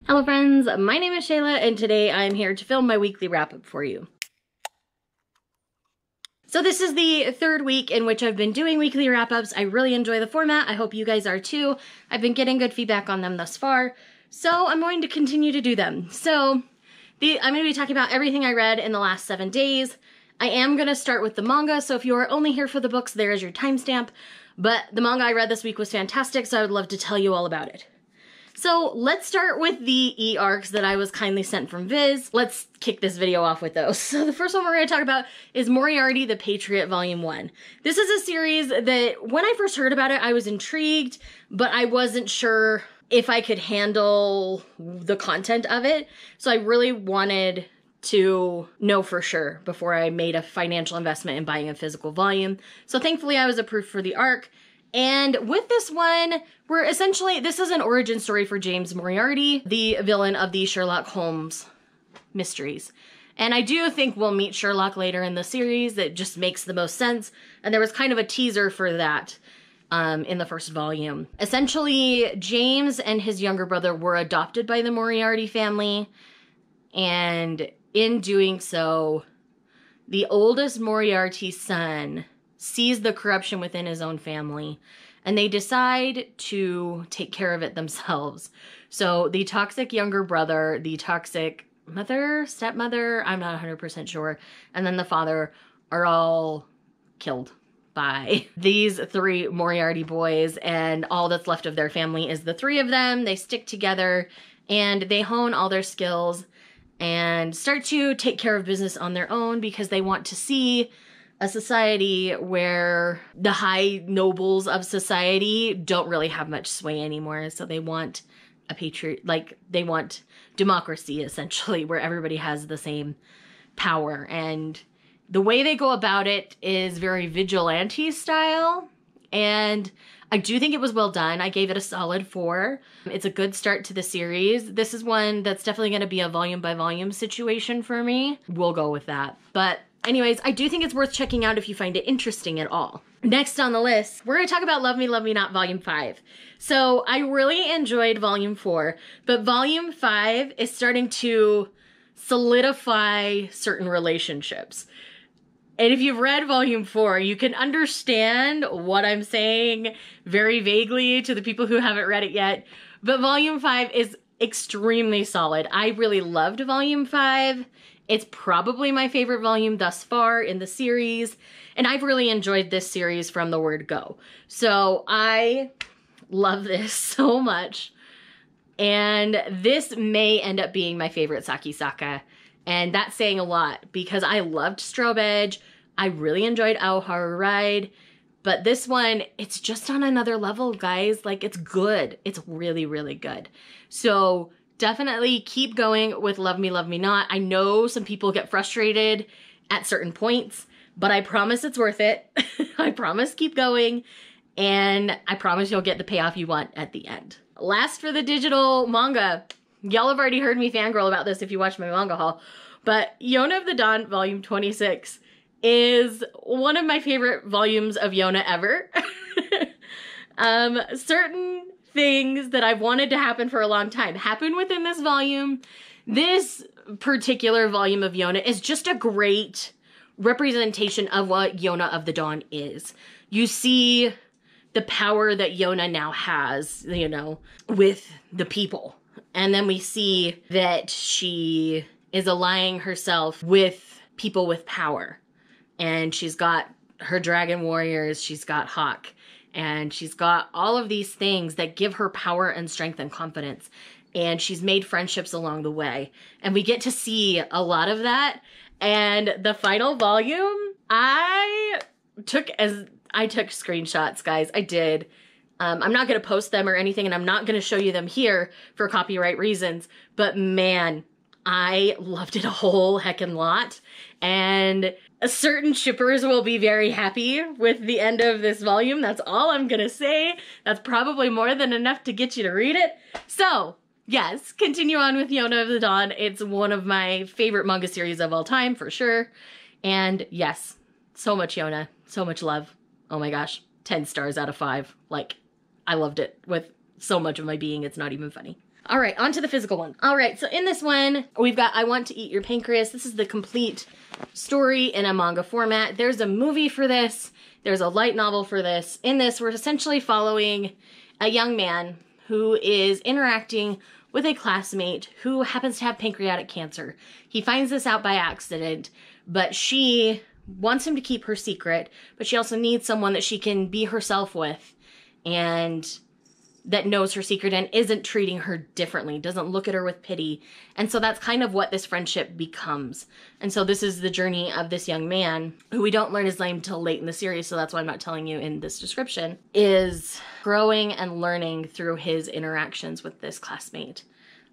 Hello friends, my name is Shayla and today I'm here to film my weekly wrap-up for you. So this is the third week in which I've been doing weekly wrap-ups. I really enjoy the format. I hope you guys are too. I've been getting good feedback on them thus far, so I'm going to continue to do them. So I'm going to be talking about everything I read in the last 7 days. I am going to start with the manga, so if you are only here for the books, there is your timestamp. But the manga I read this week was fantastic, so I would love to tell you all about it. So let's start with the e-arcs that I was kindly sent from Viz. Let's kick this video off with those. So the first one we're going to talk about is Moriarty The Patriot Volume 1. This is a series that when I first heard about it, I was intrigued, but I wasn't sure if I could handle the content of it. So I really wanted to know for sure before I made a financial investment in buying a physical volume. So thankfully I was approved for the arc. And with this one, this is an origin story for James Moriarty, the villain of the Sherlock Holmes mysteries. And I do think we'll meet Sherlock later in the series. That just makes the most sense. And there was kind of a teaser for that in the first volume. Essentially, James and his younger brother were adopted by the Moriarty family. And in doing so, the oldest Moriarty son sees the corruption within his own family, and they decide to take care of it themselves. So the toxic younger brother, the toxic mother, stepmother, I'm not 100% sure, and then the father are all killed by these 3 Moriarty boys, and all that's left of their family is the 3 of them. They stick together, and they hone all their skills and start to take care of business on their own because they want to see a society where the high nobles of society don't really have much sway anymore. So they want a patriot, like they want democracy essentially, where everybody has the same power. And the way they go about it is very vigilante style. And I do think it was well done. I gave it a solid 4. It's a good start to the series. This is one that's definitely going to be a volume by volume situation for me. We'll go with that. But anyways, I do think it's worth checking out if you find it interesting at all. Next on the list, we're going to talk about Love Me, Love Me Not Volume 5. So I really enjoyed Volume 4, but Volume 5 is starting to solidify certain relationships. And if you've read Volume 4, you can understand what I'm saying very vaguely to the people who haven't read it yet. But Volume 5 is extremely solid. I really loved Volume 5. It's probably my favorite volume thus far in the series, and I've really enjoyed this series from the word go. So I love this so much, and this may end up being my favorite Sakisaka, and that's saying a lot because I loved Strobe Edge. I really enjoyed Aoharu Ride, but this one, it's just on another level, guys. Like, it's good. It's really, really good. So definitely keep going with Love Me, Love Me Not. I know some people get frustrated at certain points, but I promise it's worth it. I promise keep going, and I promise you'll get the payoff you want at the end. Last for the digital manga. Y'all have already heard me fangirl about this if you watch my manga haul, but Yona of the Dawn Volume 26 is one of my favorite volumes of Yona ever. Certain things that I've wanted to happen for a long time happen within this volume. This particular volume of Yona is just a great representation of what Yona of the Dawn is. You see the power that Yona now has, you know, with the people. And then we see that she is allying herself with people with power. And she's got her dragon warriors, she's got Hawk, and she's got all of these things that give her power and strength and confidence. And she's made friendships along the way. And we get to see a lot of that. And the final volume, I took screenshots, guys. I did. I'm not going to post them or anything, and I'm not going to show you them here for copyright reasons. But man, I loved it a whole heckin' lot. And certain shippers will be very happy with the end of this volume. That's all I'm gonna say. That's probably more than enough to get you to read it. So, yes, continue on with Yona of the Dawn. It's one of my favorite manga series of all time, for sure. And yes, so much Yona, so much love. Oh my gosh, 10 stars out of 5. Like, I loved it with so much of my being, it's not even funny. All right, on to the physical one. All right, so in this one, we've got I Want to Eat Your Pancreas. This is the complete story in a manga format. There's a movie for this. There's a light novel for this. In this, we're essentially following a young man who is interacting with a classmate who happens to have pancreatic cancer. He finds this out by accident, but she wants him to keep her secret, but she also needs someone that she can be herself with and that knows her secret and isn't treating her differently, doesn't look at her with pity. And so that's kind of what this friendship becomes. And so this is the journey of this young man, who we don't learn his name till late in the series, so that's why I'm not telling you in this description, is growing and learning through his interactions with this classmate.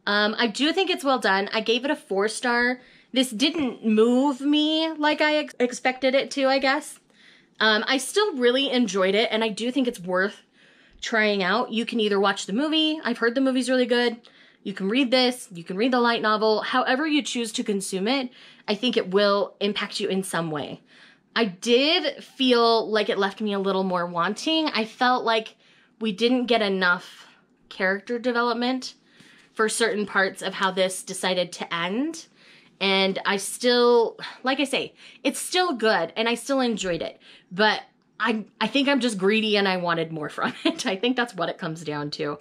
I do think it's well done. I gave it a 4-star. This didn't move me like I expected it to, I guess. I still really enjoyed it, and I do think it's worth trying out. You can either watch the movie. I've heard the movie's really good. You can read this. You can read the light novel. However you choose to consume it, I think it will impact you in some way. I did feel like it left me a little more wanting. I felt like we didn't get enough character development for certain parts of how this decided to end. And I still, like I say, it's still good and I still enjoyed it. But I think I'm just greedy and I wanted more from it. I think that's what it comes down to.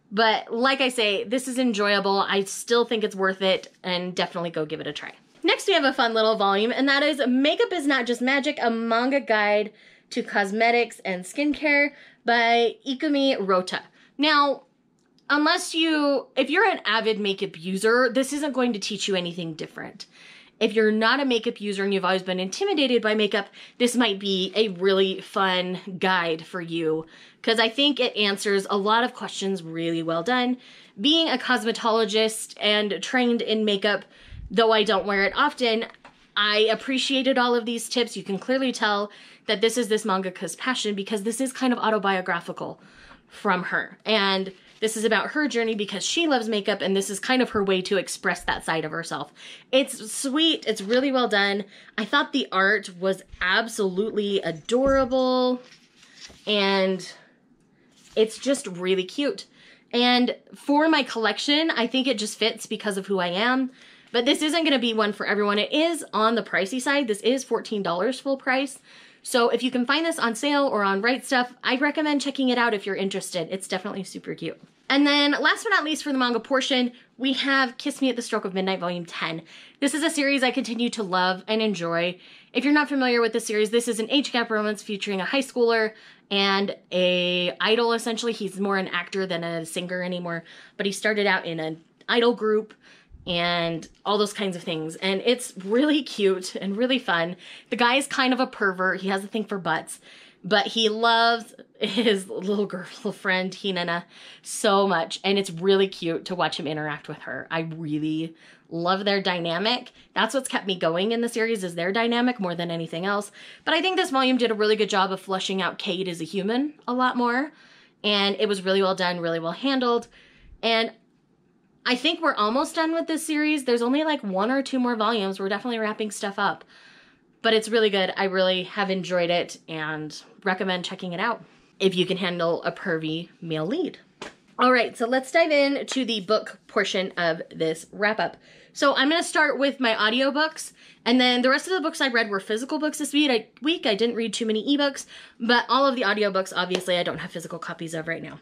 But like I say, this is enjoyable. I still think it's worth it and definitely go give it a try. Next, we have a fun little volume, and that is Makeup is Not Just Magic, a manga guide to cosmetics and skincare by Ikumi Rota. Now, if you're an avid makeup user, this isn't going to teach you anything different. If you're not a makeup user and you've always been intimidated by makeup, this might be a really fun guide for you, because I think it answers a lot of questions really well done. Being a cosmetologist and trained in makeup, though I don't wear it often, I appreciated all of these tips. You can clearly tell that this is this mangaka's passion, because this is kind of autobiographical from her. And this is about her journey because she loves makeup, and this is kind of her way to express that side of herself. It's sweet. It's really well done. I thought the art was absolutely adorable, and it's just really cute. And for my collection, I think it just fits because of who I am. But this isn't going to be one for everyone. It is on the pricey side. This is $14 full price. So if you can find this on sale or on Right Stuff, I recommend checking it out if you're interested. It's definitely super cute. And then last but not least for the manga portion, we have Kiss Me at the Stroke of Midnight Volume 10. This is a series I continue to love and enjoy. If you're not familiar with this series, this is an age gap romance featuring a high schooler and a idol, essentially. He's more an actor than a singer anymore, but he started out in an idol group and all those kinds of things. And it's really cute and really fun. The guy is kind of a pervert. He has a thing for butts, but he loves his little girlfriend, Hinana, so much. And it's really cute to watch him interact with her. I really love their dynamic. That's what's kept me going in the series, is their dynamic more than anything else. But I think this volume did a really good job of fleshing out Kate as a human a lot more. And it was really well done, really well handled. And I think we're almost done with this series. There's only like 1 or 2 more volumes. We're definitely wrapping stuff up. But it's really good. I really have enjoyed it and recommend checking it out if you can handle a pervy male lead. All right, so let's dive in to the book portion of this wrap-up. So I'm going to start with my audiobooks, and then the rest of the books I read were physical books this week. I didn't read too many ebooks, but all of the audiobooks, obviously, I don't have physical copies of right now.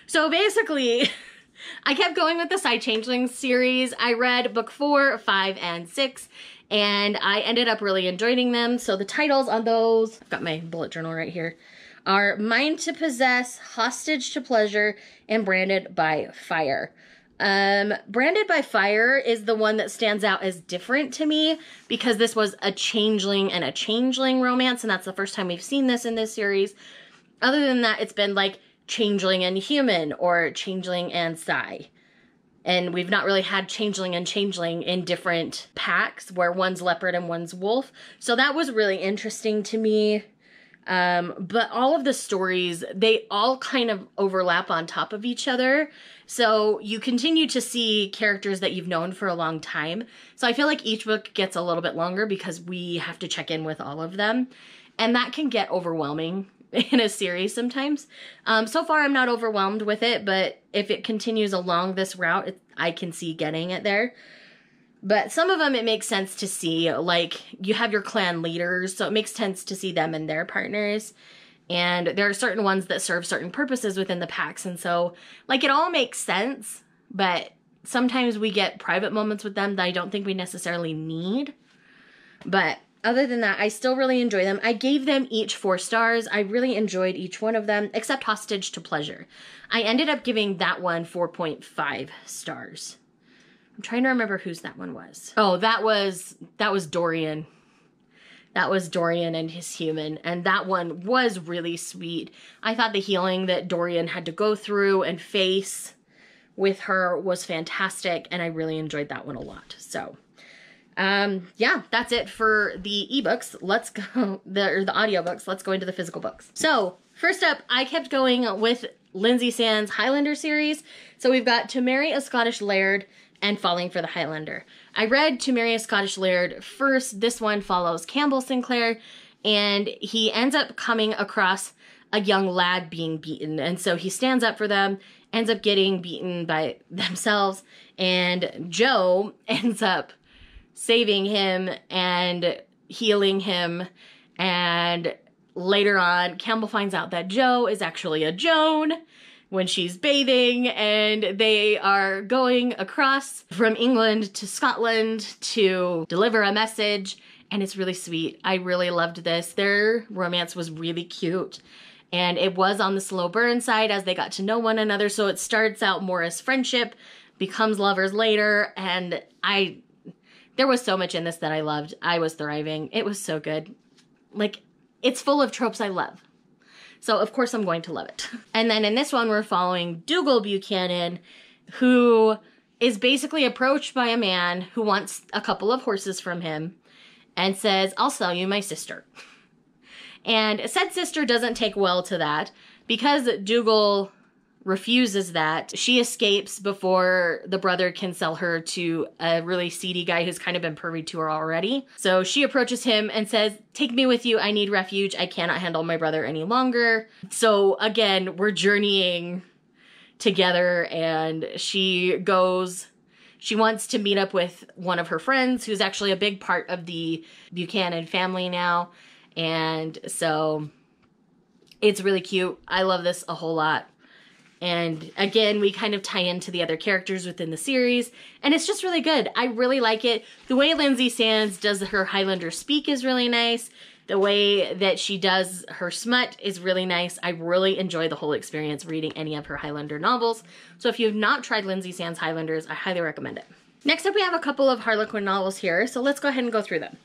So basically, I kept going with the Psy Changeling series. I read book 4, 5, and 6, and I ended up really enjoying them. So the titles on those, I've got my bullet journal right here, are Mind to Possess, Hostage to Pleasure, and Branded by Fire. Branded by Fire is the one that stands out as different to me, because this was a changeling and a changeling romance, and that's the first time we've seen this in this series. Other than that, it's been like changeling and human, or changeling and Psy. And we've not really had changeling and changeling in different packs where one's leopard and one's wolf. So that was really interesting to me. But all of the stories, they all kind of overlap on top of each other. So you continue to see characters that you've known for a long time. So I feel like each book gets a little bit longer because we have to check in with all of them. And that can get overwhelming in a series sometimes. So far I'm not overwhelmed with it, but if it continues along this route, I can see getting it there. But some of them it makes sense to see, like you have your clan leaders, so it makes sense to see them and their partners. And there are certain ones that serve certain purposes within the packs, and so like it all makes sense, but sometimes we get private moments with them that I don't think we necessarily need. But other than that, I still really enjoy them. I gave them each 4 stars. I really enjoyed each one of them, except Hostage to Pleasure. I ended up giving that one 4.5 stars. I'm trying to remember whose that one was. Oh, that was Dorian. That was Dorian and his human, and that one was really sweet. I thought the healing that Dorian had to go through and face with her was fantastic, and I really enjoyed that one a lot. So, yeah, that's it for the ebooks. Let's go, the audiobooks. Let's go into the physical books. So, first up, I kept going with Lindsay Sand's Highlander series. So we've got To Marry a Scottish Laird and Falling for the Highlander. I read To Marry a Scottish Laird first. This one follows Campbell Sinclair, and he ends up coming across a young lad being beaten, and so he stands up for them, ends up getting beaten by themselves, and Joe ends up saving him and healing him, and later on, Campbell finds out that Joe is actually a Joan when she's bathing, and they are going across from England to Scotland to deliver a message, and it's really sweet. I really loved this. Their romance was really cute, and it was on the slow burn side as they got to know one another, so it starts out more as friendship, becomes lovers later, and there was so much in this that I loved. I was thriving. It was so good. Like, it's full of tropes I love. So, of course, I'm going to love it. And then in this one, we're following Dougal Buchanan, who is basically approached by a man who wants a couple of horses from him and says, "I'll sell you my sister." And said sister doesn't take well to that. Because Dougal refuses that, she escapes before the brother can sell her to a really seedy guy who's kind of been privy to her already. So she approaches him and says, "Take me with you, I need refuge, I cannot handle my brother any longer." So again, we're journeying together, and she wants to meet up with one of her friends who's actually a big part of the Buchanan family now. And so it's really cute. I love this a whole lot. And again, we kind of tie into the other characters within the series, and it's just really good. I really like it. The way Lindsay Sands does her Highlander speak is really nice. The way that she does her smut is really nice. I really enjoy the whole experience reading any of her Highlander novels. So if you've not tried Lindsay Sands Highlanders, I highly recommend it. Next up, we have a couple of Harlequin novels here, so let's go ahead and go through them.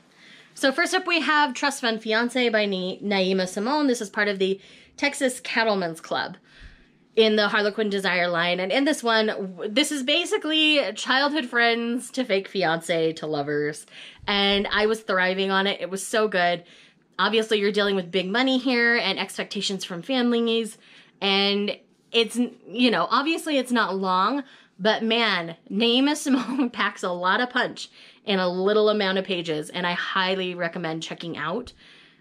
So first up, we have Trust Fund Fiancé by Naima Simone. This is part of the Texas Cattlemen's Club in the Harlequin Desire line. And in this one, this is basically childhood friends to fake fiance to lovers. And I was thriving on it. It was so good. Obviously, you're dealing with big money here and expectations from families. And it's, you know, obviously it's not long, but man, Naima Simone packs a lot of punch in a little amount of pages. And I highly recommend checking out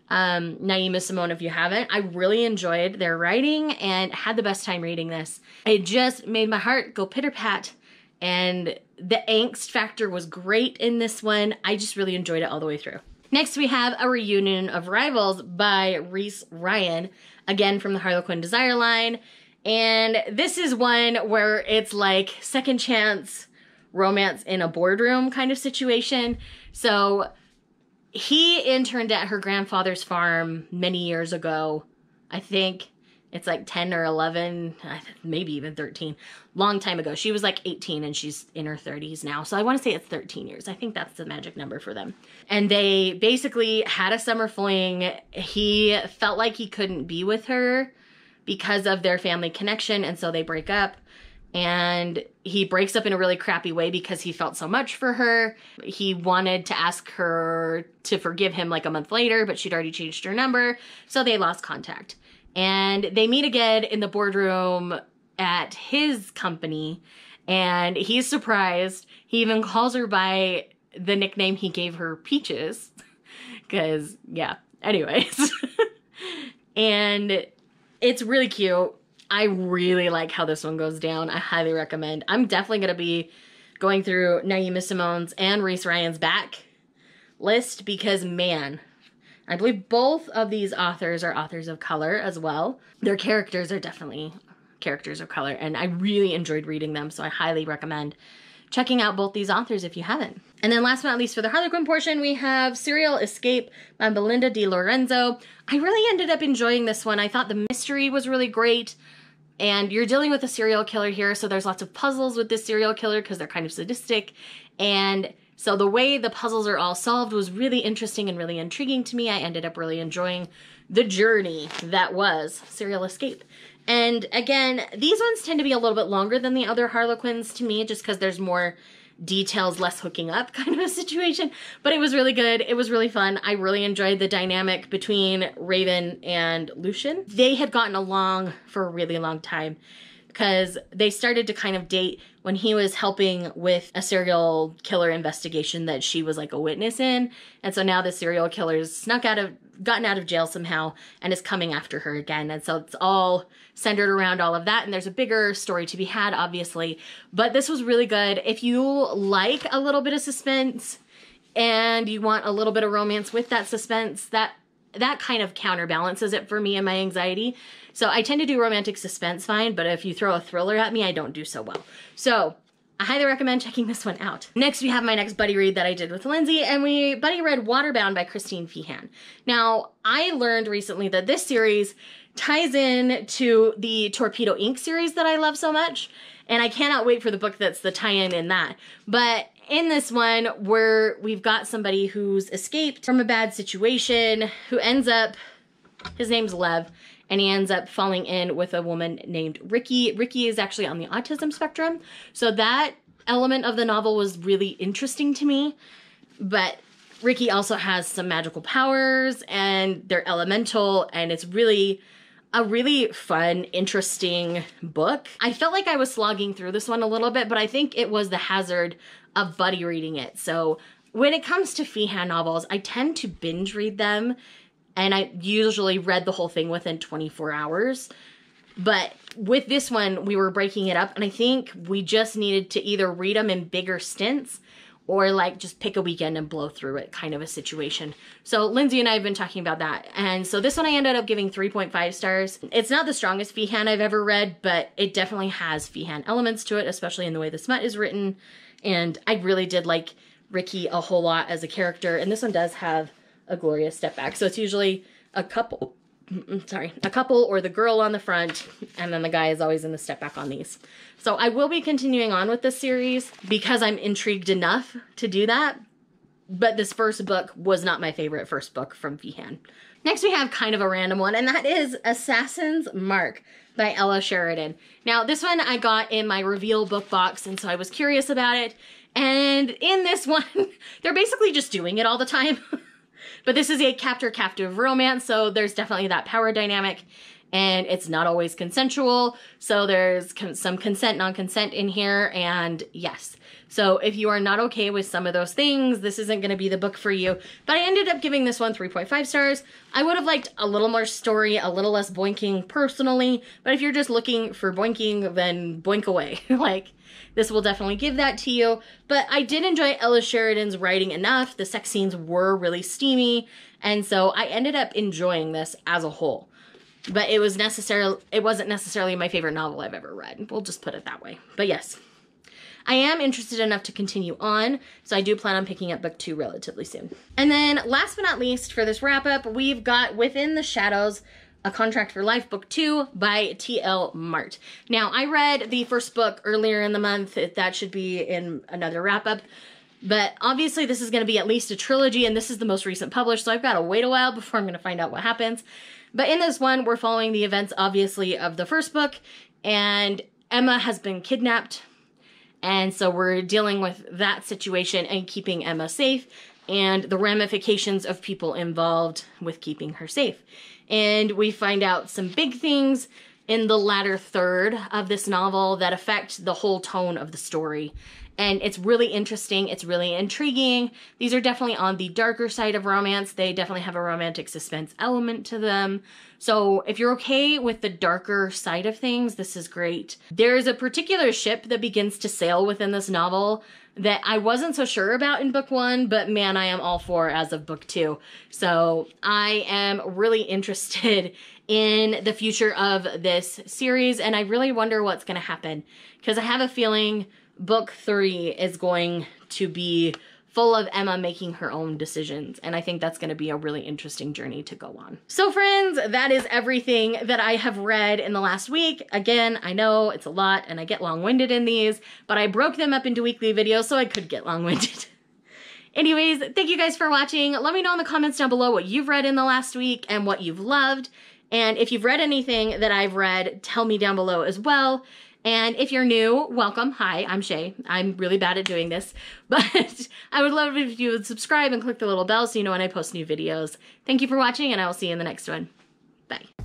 Naima Simone if you haven't. I really enjoyed their writing and had the best time reading this. It just made my heart go pitter-pat, and the angst factor was great in this one. I just really enjoyed it all the way through. Next, we have A Reunion of Rivals by Reese Ryan, again from the Harlequin Desire line. And this is one where it's like second chance romance in a boardroom kind of situation. So he interned at her grandfather's farm many years ago. I think it's like 10 or 11, maybe even 13. Long time ago. She was like 18 and she's in her 30s now. So I want to say it's 13 years. I think that's the magic number for them. And they basically had a summer fling. He felt like he couldn't be with her because of their family connection, and so they break up. And he breaks up in a really crappy way because he felt so much for her. He wanted to ask her to forgive him like a month later, but she'd already changed her number, so they lost contact. And they meet again in the boardroom at his company, and he's surprised. He even calls her by the nickname he gave her, Peaches. Because, yeah, anyways. and it's really cute. I really like how this one goes down. I highly recommend. I'm definitely going to be going through Naima Simone's and Reese Ryan's back list because, man, I believe both of these authors are authors of color as well. Their characters are definitely characters of color, and I really enjoyed reading them, so I highly recommend checking out both these authors if you haven't. And then last but not least for the Harlequin portion, we have Serial Escape by Belinda Di Lorenzo. I really ended up enjoying this one. I thought the mystery was really great, and you're dealing with a serial killer here, so there's lots of puzzles with this serial killer because they're kind of sadistic, and so the way the puzzles are all solved was really interesting and really intriguing to me. I ended up really enjoying the journey that was Serial Escape. And again, these ones tend to be a little bit longer than the other Harlequins to me, just because there's more details, less hooking up kind of a situation. But it was really good. It was really fun. I really enjoyed the dynamic between Raven and Lucian. They had gotten along for a really long time because they started to kind of date when he was helping with a serial killer investigation that she was like a witness in. And so now the serial killer's gotten out of jail somehow and is coming after her again. And so it's all centered around all of that. And there's a bigger story to be had, obviously. But this was really good. If you like a little bit of suspense and you want a little bit of romance with that suspense, that kind of counterbalances it for me and my anxiety. So I tend to do romantic suspense fine, but if you throw a thriller at me, I don't do so well. So I highly recommend checking this one out. Next, we have my next buddy read that I did with Lindsay, and we buddy read Waterbound by Christine Feehan. Now, I learned recently that this series ties in to the Torpedo Inc. series that I love so much, and I cannot wait for the book that's the tie-in in that. But in this one, where we've got somebody who's escaped from a bad situation, who ends up, his name's Lev, and he ends up falling in with a woman named Ricky. Ricky is actually on the autism spectrum, so that element of the novel was really interesting to me. But Ricky also has some magical powers, and they're elemental, and it's really a really fun, interesting book. I felt like I was slogging through this one a little bit, but I think it was the hazard of buddy reading it. So when it comes to Feehan novels, I tend to binge read them, and I usually read the whole thing within 24 hours. But with this one, we were breaking it up, and I think we just needed to either read them in bigger stints or like just pick a weekend and blow through it kind of a situation. So Lindsay and I have been talking about that. And so this one I ended up giving 3.5 stars. It's not the strongest Feehan I've ever read, but it definitely has Feehan elements to it, especially in the way the smut is written. And I really did like Ricky a whole lot as a character. And this one does have a glorious step back. So it's usually a couple or the girl on the front, and then the guy is always in the step back on these. So I will be continuing on with this series because I'm intrigued enough to do that. But this first book was not my favorite first book from Feehan. Next we have kind of a random one, and that is Assassin's Mark by Ella Sheridan. Now this one I got in my reveal book box, and so I was curious about it. And in this one, they're basically just doing it all the time. But this is a captor-captive romance, so there's definitely that power dynamic, and it's not always consensual, so there's some consent, non-consent in here, and yes. So if you are not okay with some of those things, this isn't going to be the book for you. But I ended up giving this one 3.5 stars. I would have liked a little more story, a little less boinking personally, but if you're just looking for boinking, then boink away. Like, this will definitely give that to you. But I did enjoy Ella Sheridan's writing enough. The sex scenes were really steamy, and so I ended up enjoying this as a whole. But it wasn't necessarily my favorite novel I've ever read. We'll just put it that way. But yes, I am interested enough to continue on, so I do plan on picking up book 2 relatively soon. And then last but not least for this wrap up, we've got Within the Shadows, A Contract for Life, book 2 by T.L. Mart. Now, I read the first book earlier in the month. That should be in another wrap up. But obviously this is going to be at least a trilogy, and this is the most recent published, so I've got to wait a while before I'm going to find out what happens. But in this one, we're following the events, obviously, of the first book, and Emma has been kidnapped. And so we're dealing with that situation and keeping Emma safe and the ramifications of people involved with keeping her safe. And we find out some big things in the latter third of this novel that affect the whole tone of the story. and it's really interesting. It's really intriguing. These are definitely on the darker side of romance. They definitely have a romantic suspense element to them. So if you're okay with the darker side of things, this is great. There's a particular ship that begins to sail within this novel that I wasn't so sure about in book 1, but man, I am all for as of book 2. So I am really interested in the future of this series, and I really wonder what's going to happen, because I have a feeling book 3 is going to be full of Emma making her own decisions, and I think that's going to be a really interesting journey to go on. So friends, that is everything that I have read in the last week. Again, I know it's a lot and I get long-winded in these, but I broke them up into weekly videos so I could get long-winded. Anyways, thank you guys for watching. Let me know in the comments down below what you've read in the last week and what you've loved. And if you've read anything that I've read, tell me down below as well. And if you're new, welcome. Hi, I'm Shay. I'm really bad at doing this, but I would love it if you would subscribe and click the little bell so you know when I post new videos. Thank you for watching, and I will see you in the next one. Bye.